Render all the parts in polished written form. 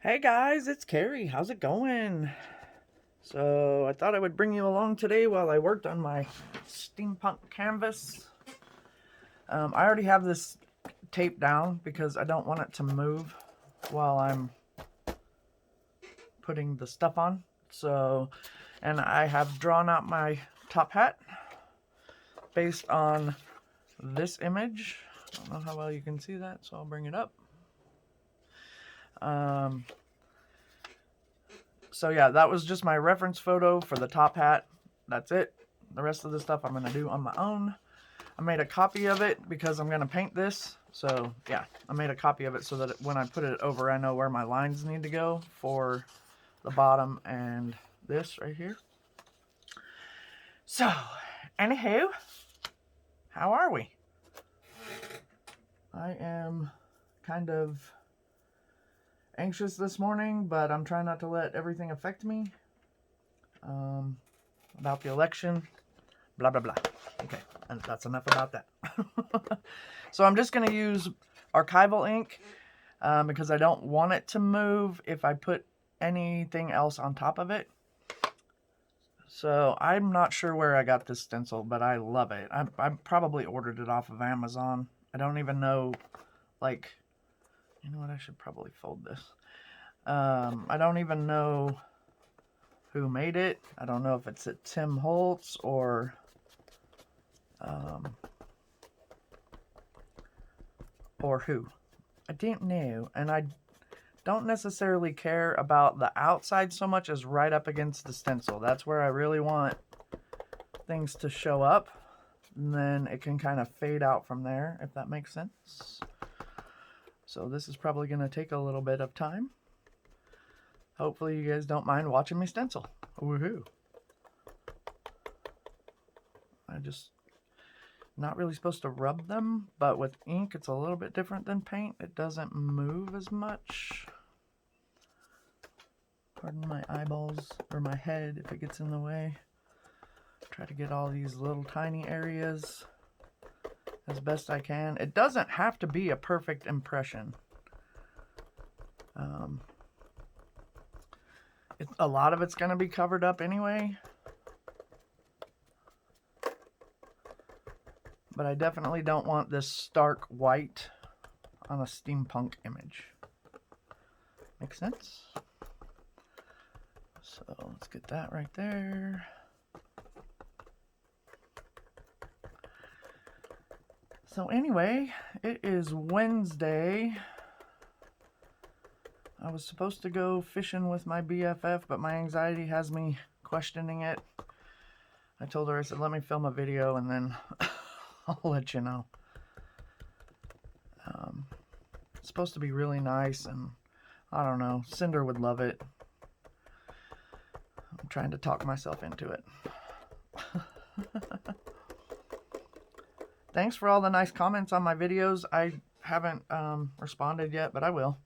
Hey guys, it's Carrie. How's it going? So I thought I would bring you along today while I worked on my Steampunk Canvas. I already have this tape down because I don't want it to move while I'm putting the stuff on. And I have drawn out my top hat based on this image. I don't know how well you can see that, so I'll bring it up. So yeah, that was just my reference photo for the top hat. That's it. The rest of the stuff I'm going to do on my own. I made a copy of it because I'm going to paint this. So yeah, I made a copy of it so that when I put it over, I know where my lines need to go for the bottom and this right here. So, anywho, how are we? I am kind of anxious this morning, but I'm trying not to let everything affect me. About the election, blah, blah, blah. Okay, and that's enough about that. So I'm just going to use archival ink because I don't want it to move if I put anything else on top of it. So I'm not sure where I got this stencil, but I love it. I probably ordered it off of Amazon. I don't even know, like, you know what, I should probably fold this. I don't even know who made it. I don't know if it's at Tim Holtz or who. I didn't know, and I don't necessarily care about the outside so much as right up against the stencil. That's where I really want things to show up, and then it can kind of fade out from there, if that makes sense. So this is probably going to take a little bit of time. Hopefully you guys don't mind watching me stencil. Woohoo! Not really supposed to rub them, but with ink it's a little bit different than paint. It doesn't move as much. Pardon my eyeballs, or my head if it gets in the way. Try to get all these little tiny areas as best I can. It doesn't have to be a perfect impression. A lot of it's going to be covered up anyway. But I definitely don't want this stark white on a steampunk image. Make sense? So let's get that right there. So anyway, it is Wednesday. I was supposed to go fishing with my BFF, but my anxiety has me questioning it. I told her, I said, let me film a video and then I'll let you know. It's supposed to be really nice, and I don't know, Cinder would love it. I'm trying to talk myself into it. Thanks for all the nice comments on my videos. I haven't responded yet, but I will.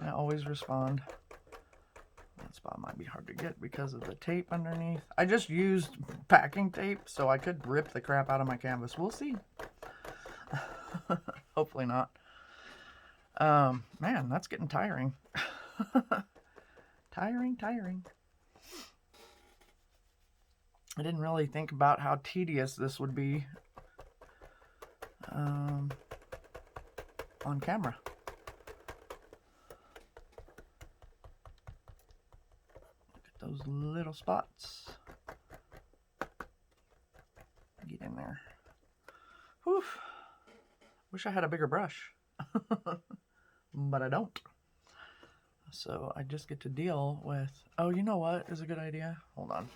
I always respond. That spot might be hard to get because of the tape underneath. I just used packing tape, so I could rip the crap out of my canvas. We'll see. Hopefully not. Man, that's getting tiring. Tiring. I didn't really think about how tedious this would be on camera. Look at those little spots. Get in there. Whew. Wish I had a bigger brush. But I don't. So I just get to deal with... Oh, you know what is a good idea? Hold on.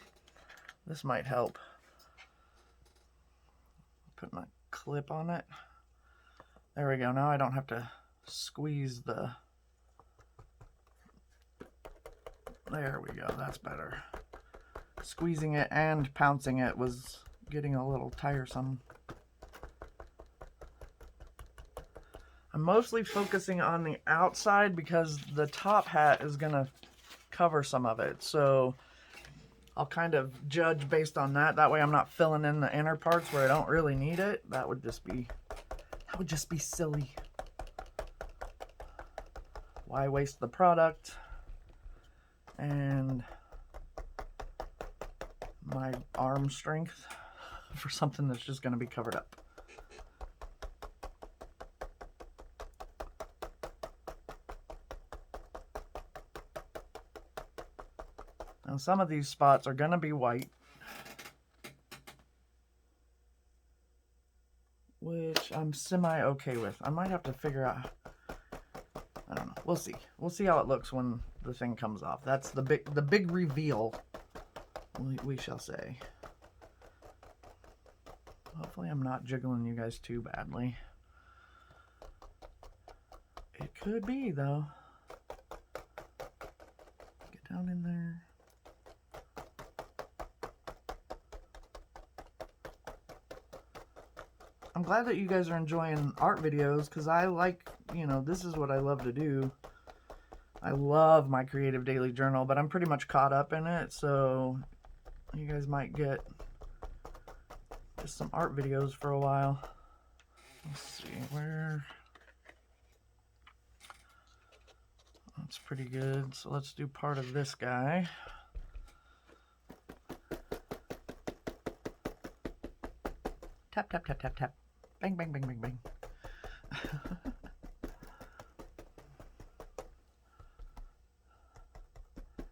This might help. Put my clip on it. There we go. Now I don't have to squeeze the... There we go. That's better. Squeezing it and pouncing it was getting a little tiresome. I'm mostly focusing on the outside because the top hat is going to cover some of it. So I'll kind of judge based on that. That way I'm not filling in the inner parts where I don't really need it. That would just be silly. Why waste the product? and my arm strength for something that's just going to be covered up. Now some of these spots are going to be white, which I'm semi-okay with. I might have to figure out, I don't know, we'll see. We'll see how it looks when the thing comes off. That's the big reveal, we shall say. Hopefully I'm not jiggling you guys too badly. It could be, though. Get down in there. I'm glad that you guys are enjoying art videos, because I like, you know, this is what I love to do. I love my creative daily journal, but I'm pretty much caught up in it, so you guys might get just some art videos for a while. Let's see, where... That's pretty good, so let's do part of this guy. Tap, tap, tap, tap, tap. Bang, bang, bang, bang, bang.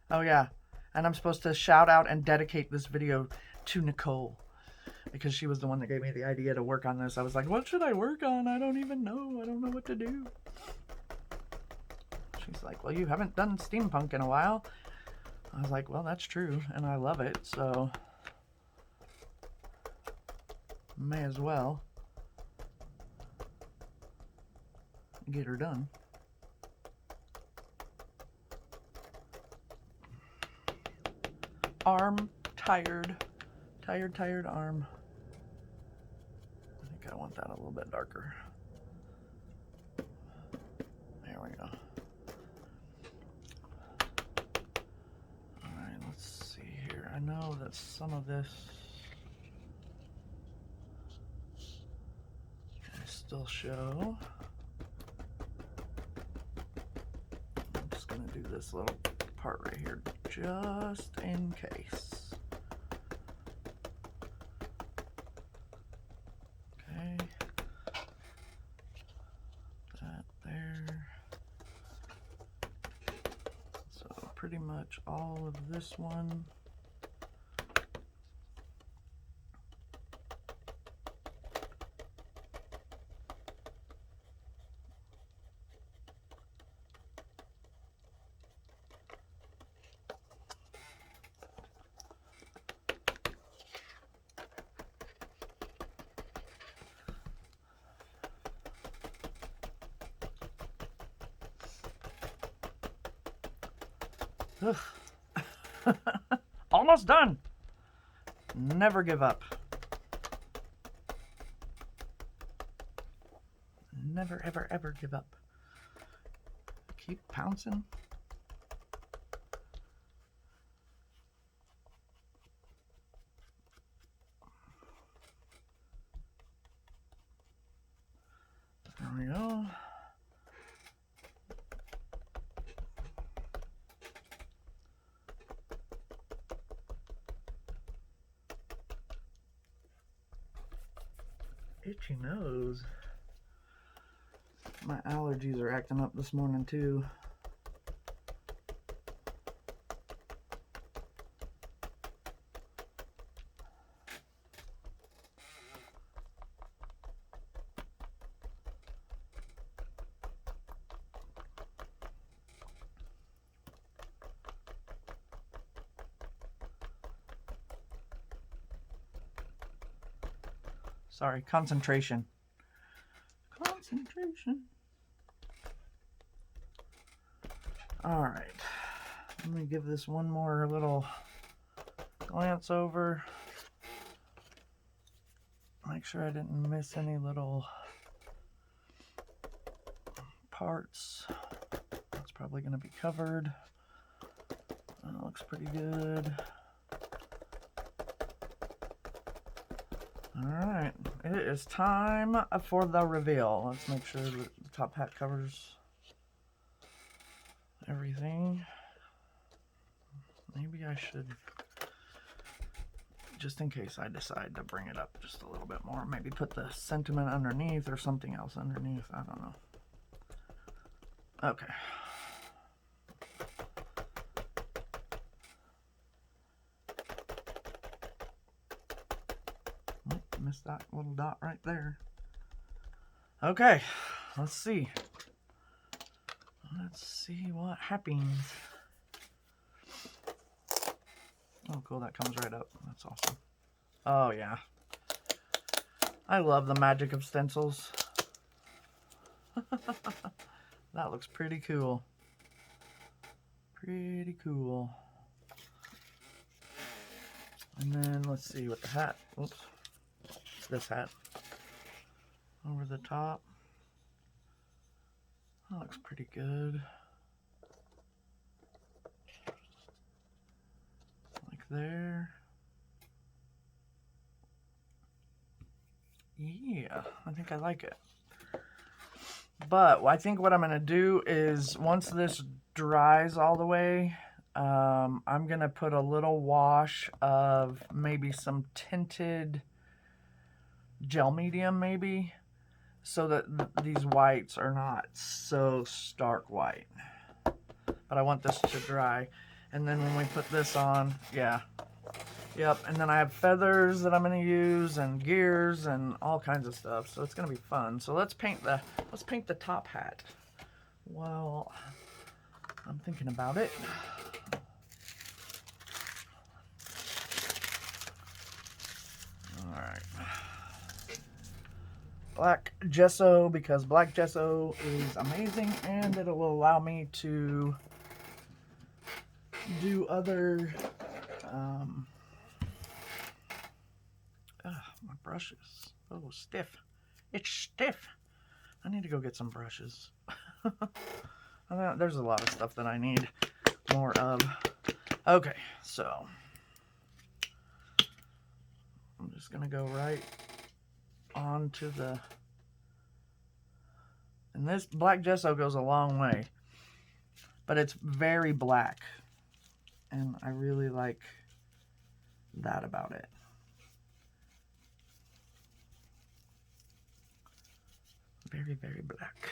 Oh yeah, and I'm supposed to shout out and dedicate this video to Nicole, because she was the one that gave me the idea to work on this. I was like, what should I work on? I don't even know. I don't know what to do. She's like, well, you haven't done steampunk in a while. I was like, well, that's true, and I love it, so may as well get her done. Arm tired. Tired arm. I think I want that a little bit darker. There we go. Alright, let's see here. I know that some of this I still show. I'm just going to do this little part right here just in case. Okay. That there. So pretty much all of this one. Almost done. Never give up. Never, ever, ever give up. Keep pouncing. There we go. Itchy nose. My allergies are acting up this morning too. Sorry, concentration. Concentration. All right. Let me give this one more little glance over. Make sure I didn't miss any little parts. That's probably going to be covered. That looks pretty good. Alright, it is time for the reveal. Let's make sure that the top hat covers everything. Maybe I should, just in case I decide to bring it up just a little bit more, maybe put the sentiment underneath or something else underneath. I don't know. Okay. Oh, missed that little dot right there. Okay, let's see. Let's see what happens. Oh, cool, that comes right up. That's awesome. Oh, yeah. I love the magic of stencils. That looks pretty cool. Pretty cool. And then let's see what the hat. Oops. It's this hat. Over the top. That looks pretty good. Like there. Yeah, I think I like it. But I think what I'm going to do is once this dries all the way, I'm going to put a little wash of maybe some tinted gel medium maybe, so that these whites are not so stark white. But I want this to dry. And then when we put this on, yeah. Yep, and then I have feathers that I'm going to use and gears and all kinds of stuff. So it's going to be fun. So let's paint the top hat. Well, I'm thinking about it. All right. Black gesso, because black gesso is amazing and it will allow me to do other my brushes. Oh, stiff. It's stiff. I need to go get some brushes. There's a lot of stuff that I need more of. Okay, so I'm just gonna go right onto the, and this black gesso goes a long way, but it's very black, and I really like that about it. Very, very black.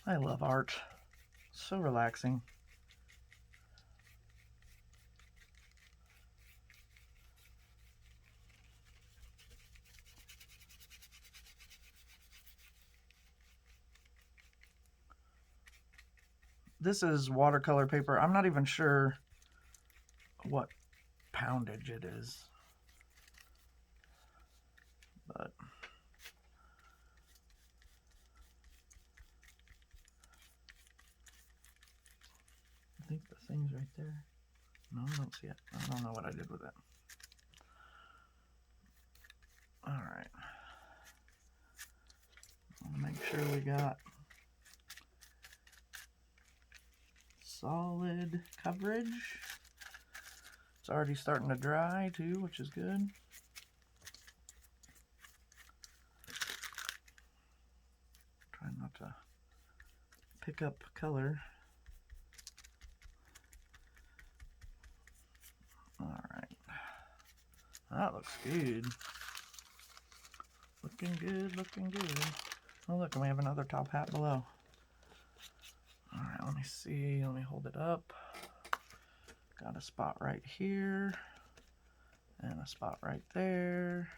I love art. So relaxing. This is watercolor paper. I'm not even sure what poundage it is, but I think the thing's right there. No, I don't see it. I don't know what I did with it. All right. I want to make sure we got solid coverage. It's already starting to dry too, which is good. Try not to pick up color. All right. That looks good. Looking good, looking good. Oh look, and we have another top hat below. All right, let me see. Let me hold it up. Got a spot right here and a spot right there.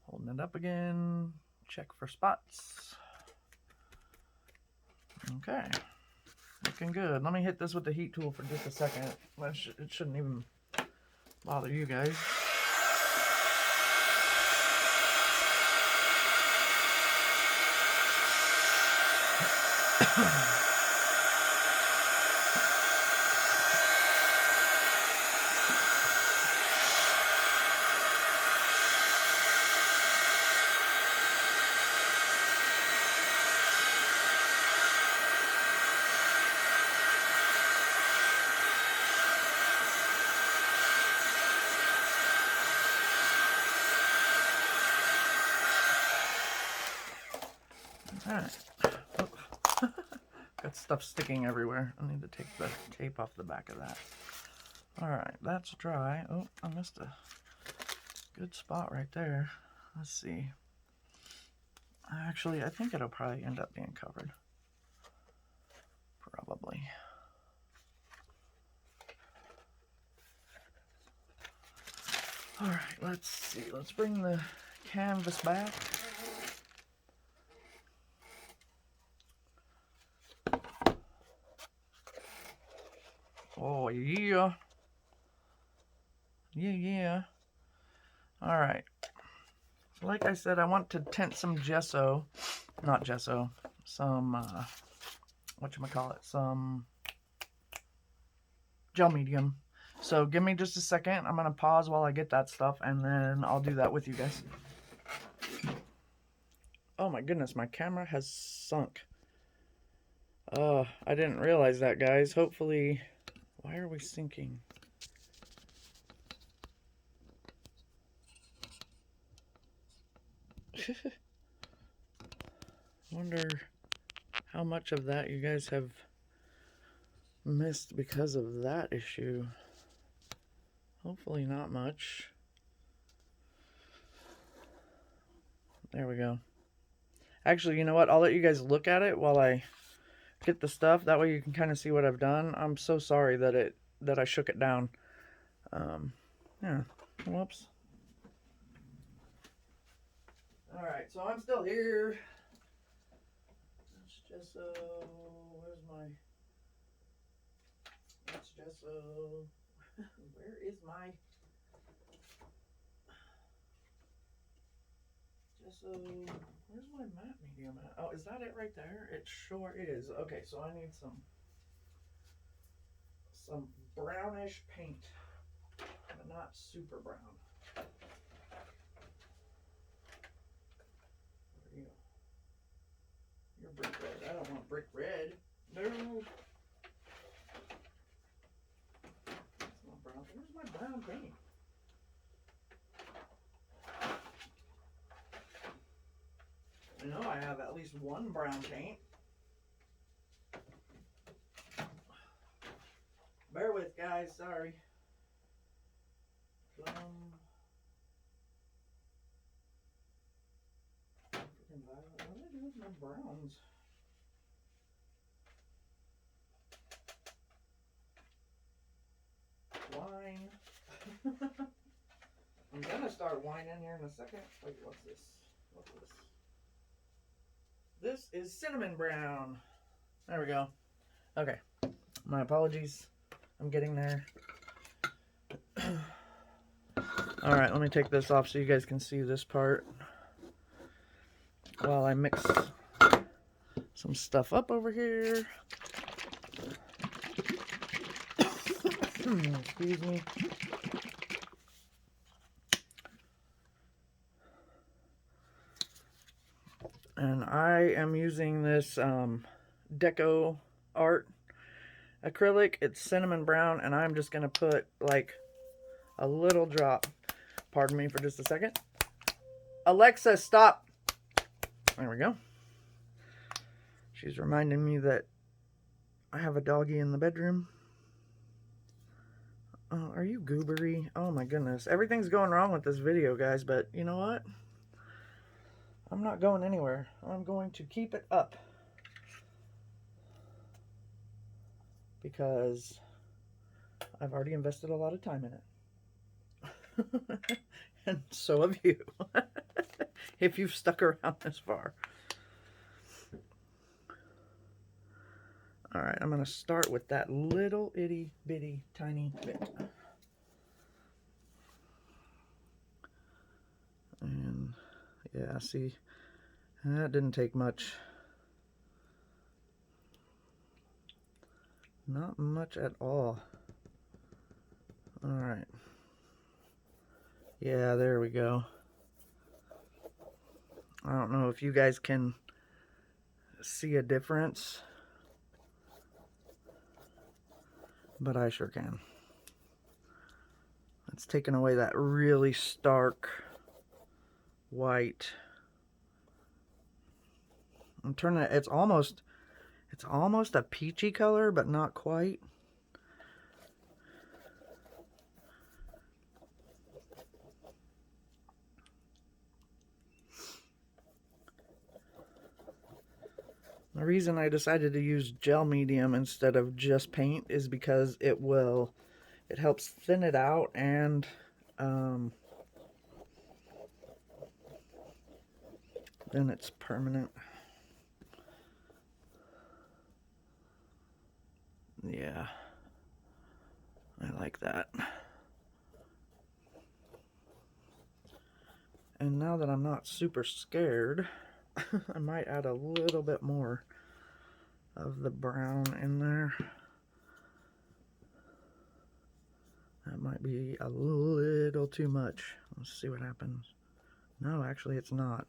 Holding it up again. Check for spots. Okay, looking good. Let me hit this with the heat tool for just a second. It shouldn't even bother you guys. Alright. Got stuff sticking everywhere. I need to take the tape off the back of that. Alright, that's dry. Oh, I missed a good spot right there. Let's see. Actually, I think it'll probably end up being covered. Probably. Alright, let's see. Let's bring the canvas back. Oh, yeah. Yeah. Alright. Like I said, I want to tint some gesso. Not gesso. Some, whatchamacallit? Some gel medium. So give me just a second. I'm going to pause while I get that stuff, and then I'll do that with you guys. Oh my goodness, my camera has sunk. I didn't realize that, guys. Hopefully... Why are we sinking? Wonder how much of that you guys have missed because of that issue. Hopefully not much. There we go. Actually, you know what? I'll let you guys look at it while I get the stuff. That way you can kind of see what I've done. I'm so sorry that I shook it down. Yeah. Whoops. Alright, so I'm still here. That's gesso. Where's my... That's gesso. Where is my... Gesso... Where's my matte medium at? Oh, is that it right there? It sure is. Okay, so I need some brownish paint. But not super brown. You're brick red. I don't want brick red. No. That's not brown. Where's my brown paint? I know I have at least one brown paint. Bear with, guys. Sorry. Freaking violet. What do I do with my browns? Wine. I'm gonna start wine in here in a second. Wait, what's this? What's this? This is cinnamon brown. There we go. Okay. My apologies. I'm getting there. Alright, let me take this off so you guys can see this part while I mix some stuff up over here. Excuse me. And I am using this Deco Art acrylic. It's cinnamon brown, and I'm just going to put like a little drop. Pardon me for just a second. Alexa, stop. There we go. She's reminding me that I have a doggy in the bedroom. Oh, are you goobery? Oh my goodness. Everything's going wrong with this video, guys, but you know what? I'm not going anywhere. I'm going to keep it up. Because I've already invested a lot of time in it. And so have you. If you've stuck around this far. Alright, I'm going to start with that little itty bitty tiny bit. And yeah, see, that didn't take much. Not much at all. Alright. Yeah, there we go. I don't know if you guys can see a difference, but I sure can. It's taken away that really stark white. I'm turning it, it's almost a peachy color, but not quite. The reason I decided to use gel medium instead of just paint is because it helps thin it out, and then it's permanent. Yeah, I like that. And now that I'm not super scared, I might add a little bit more of the brown in there. That might be a little too much. Let's see what happens. No, actually it's not.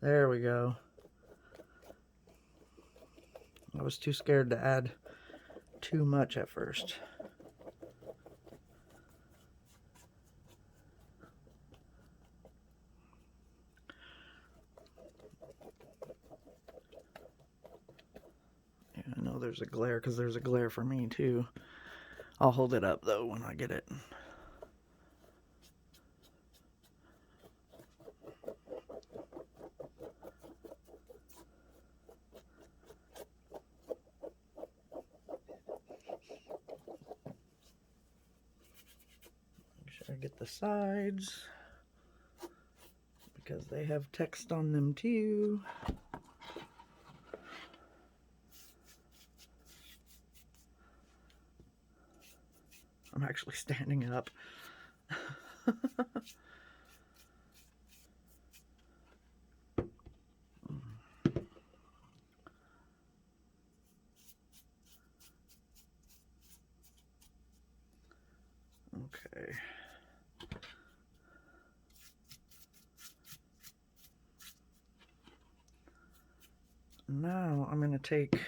There we go. I was too scared to add too much at first. Yeah, I know there's a glare because there's a glare for me too. I'll hold it up though when I get it. Make sure I get the sides because they have text on them too. I'm actually standing up. Okay. Now I'm going to take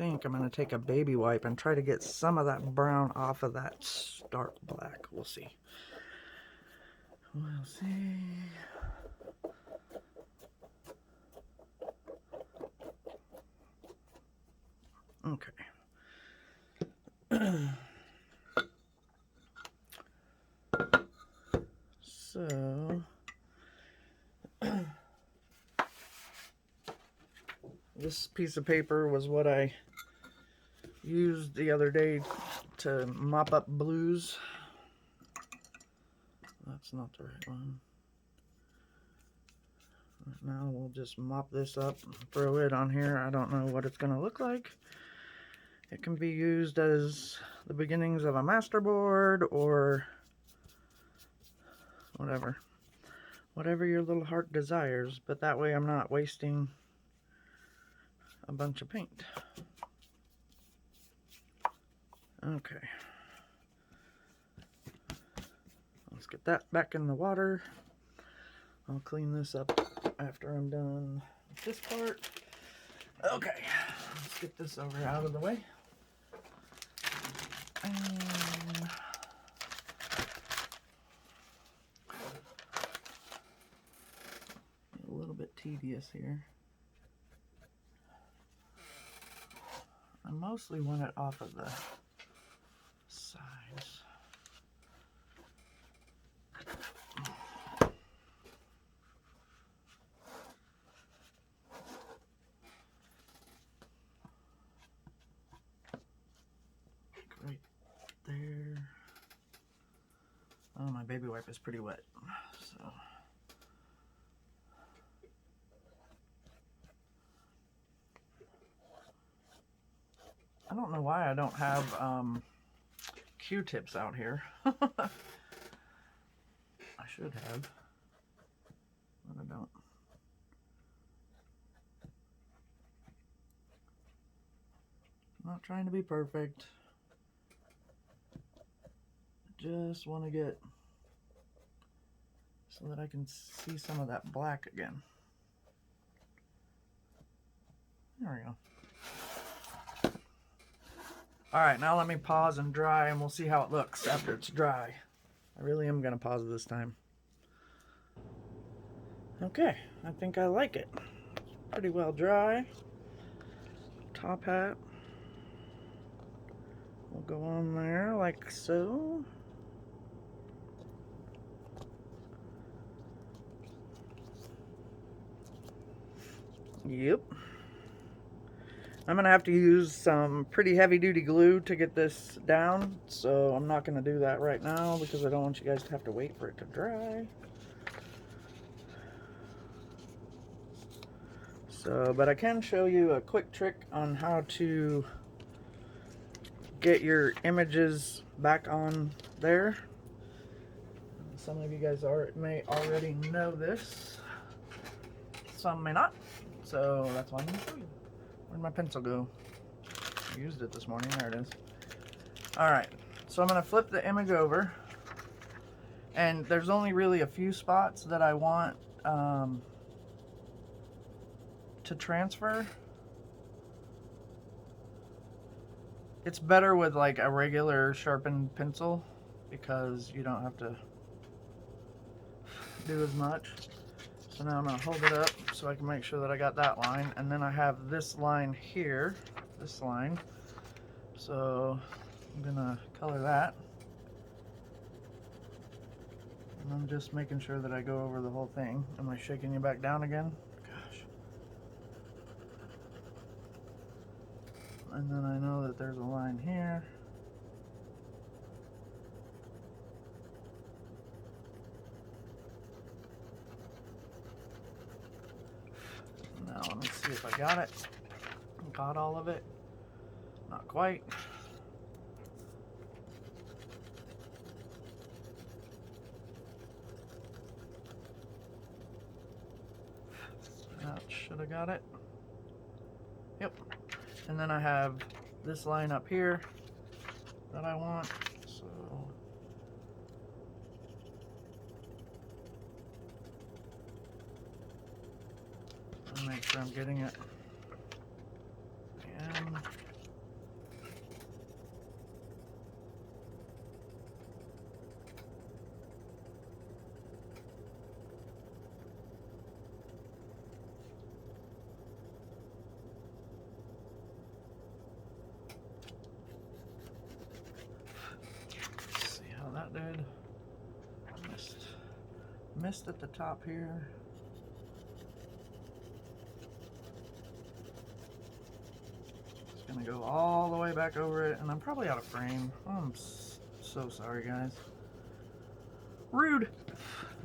I'm going to take a baby wipe and try to get some of that brown off of that stark black. We'll see. We'll see. Okay. So this piece of paper was what I used the other day to mop up blues. That's not the right one. Now we'll just mop this up, throw it on here. I don't know what it's going to look like. It can be used as the beginnings of a masterboard or whatever. Whatever your little heart desires, but that way I'm not wasting a bunch of paint. Okay. Let's get that back in the water. I'll clean this up after I'm done with this part. Okay, let's get this over out of the way. And a little bit tedious here. I mostly want it off of the sides. Right there. Oh, my baby wipe is pretty wet, so. I don't know why I don't have Q-tips out here. I should have, but I don't. Not trying to be perfect. Just want to get so that I can see some of that black again. There we go. Alright, now let me pause and dry and we'll see how it looks after it's dry. I really am going to pause this time. Okay, I think I like it. Pretty well dry. Top hat will go on there like so. Yep. I'm gonna have to use some pretty heavy duty glue to get this down, so I'm not gonna do that right now because I don't want you guys to have to wait for it to dry. So, but I can show you a quick trick on how to get your images back on there. Some of you guys may already know this, some may not, so that's why I'm gonna show you. Where'd my pencil go? I used it this morning. There it is. Alright, so I'm going to flip the image over, and there's only really a few spots that I want to transfer. It's better with like a regular sharpened pencil because you don't have to do as much. So now I'm going to hold it up so I can make sure that I got that line, and then I have this line here, this line. So I'm going to color that. And I'm just making sure that I go over the whole thing. Am I shaking you back down again? Gosh. And then I know that there's a line here. Now let me see if I got it. Got all of it. Not quite. That should have got it. Yep. And then I have this line up here that I want. So I'll make sure I'm getting it. And let's see how that did. Missed at the top here. Gonna go all the way back over it, and I'm probably out of frame. Oh, I'm so sorry, guys. Rude.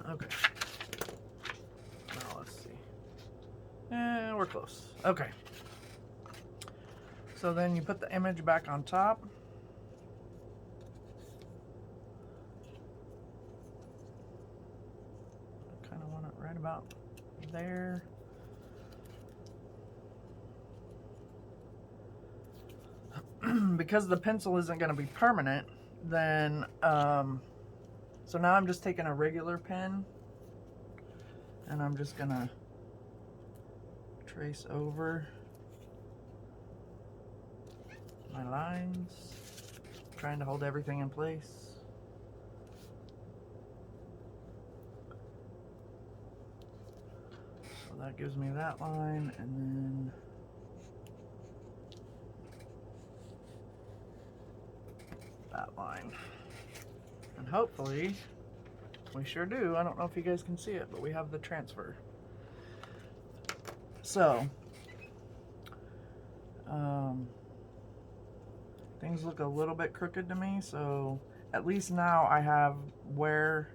Okay. Now let's see. Yeah, we're close. Okay. So then you put the image back on top. I kind of want it right about there. Because the pencil isn't going to be permanent, then so now I'm just taking a regular pen and I'm just going to trace over my lines, trying to hold everything in place. So that gives me that line, and then that line. And hopefully, we sure do. I don't know if you guys can see it, but we have the transfer. So, things look a little bit crooked to me, so at least now I have where,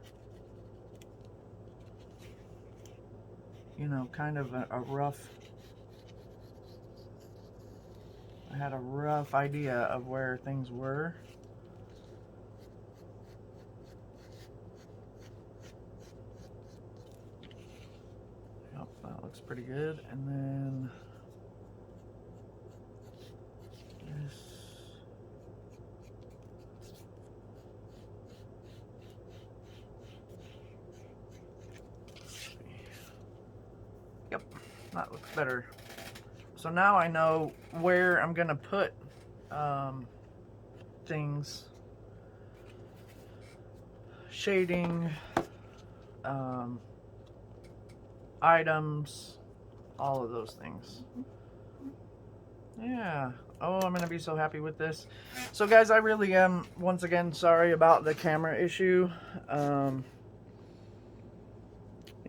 you know, kind of a rough, I had a rough idea of where things were. Yep, that looks pretty good. And then this. Yep, that looks better. So now I know where I'm gonna put things, shading, items, all of those things. Yeah. Oh, I'm going to be so happy with this. So guys, I really am, once again, sorry about the camera issue. You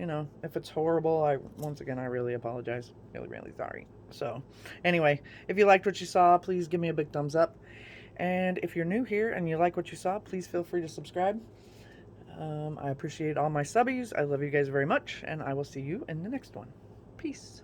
know, if it's horrible, once again, I really apologize. Really, really sorry. So, anyway, if you liked what you saw, please give me a big thumbs up. And if you're new here and you like what you saw, please feel free to subscribe. I appreciate all my subbies. I love you guys very much, and I will see you in the next one. Peace.